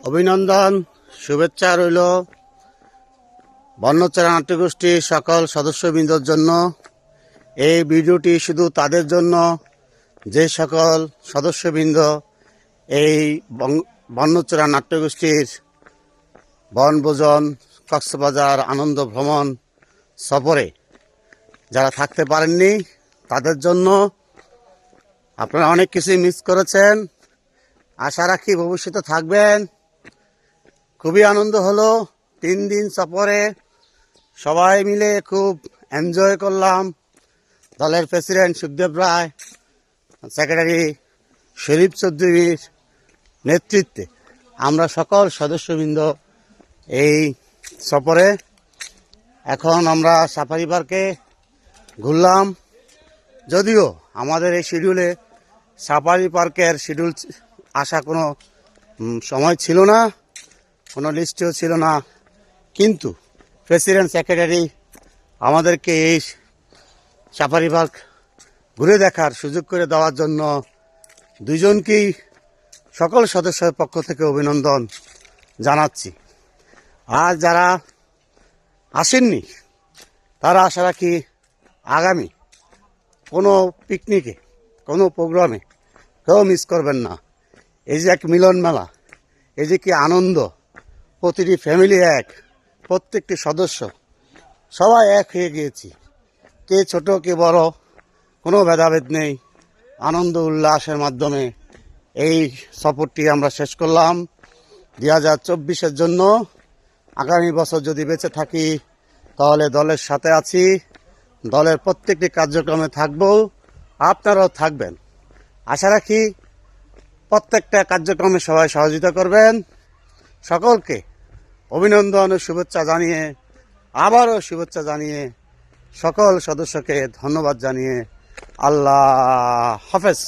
অভিনন্দন, শুভেচ্ছা রইল বর্ণচরা নাট্যগোষ্ঠীর সকল সদস্যবৃন্দর জন্য। এই ভিডিওটি শুধু তাদের জন্য যে সকল সদস্যবৃন্দ এই বর্ণচরা নাট্যগোষ্ঠীর বনভোজন কক্সবাজার আনন্দ ভ্রমণ সফরে যারা থাকতে পারেননি তাদের জন্য। আপনারা অনেক কিছুই মিস করেছেন, আশা রাখি ভবিষ্যতে থাকবেন। খুবই আনন্দ হলো 3 দিন সফরে, সবাই মিলে খুব এনজয় করলাম। দলের প্রেসিডেন্ট সুখদেব রায়, সেক্রেটারি শরীফ চৌধুরীর নেতৃত্বে আমরা সকল সদস্যবৃন্দ এই সফরে। এখন আমরা সাফারি পার্কে ঘুরলাম, যদিও আমাদের এই শিডিউলে সাফারি পার্কের শিডিউল আসা কোনো সময় ছিল না, কোনো লিস্টেও ছিল না, কিন্তু প্রেসিডেন্ট সেক্রেটারি আমাদেরকে এই সাফারি পার্ক ঘুরে দেখার সুযোগ করে দেওয়ার জন্য দুইজনকেই সকল সদস্যের পক্ষ থেকে অভিনন্দন জানাচ্ছি। আর যারা আসেননি তারা আশা রাখি আগামী কোনো পিকনিকে, কোনো প্রোগ্রামে কেউ মিস করবেন না। এই যে এক মিলন মেলা, এই যে কি আনন্দ, প্রতিটি ফ্যামিলি এক, প্রত্যেকটি সদস্য সবাই এক হয়ে গিয়েছি, কে ছোট কে বড় কোনো ভেদাভেদ নেই। আনন্দ উল্লাসের মাধ্যমে এই সফরটি আমরা শেষ করলাম 2024-এর জন্য। আগামী বছর যদি বেঁচে থাকি তাহলে দলের সাথে আছি, দলের প্রত্যেকটি কার্যক্রমে থাকব, আপনারাও থাকবেন। আশা রাখি প্রত্যেকটা কার্যক্রমে সবাই সহযোগিতা করবেন। সকলকে অভিনন্দন ও শুভেচ্ছা জানিয়ে, আবারও শুভেচ্ছা জানিয়ে, সকল সদস্যকে ধন্যবাদ জানিয়ে আল্লাহ হাফেজ।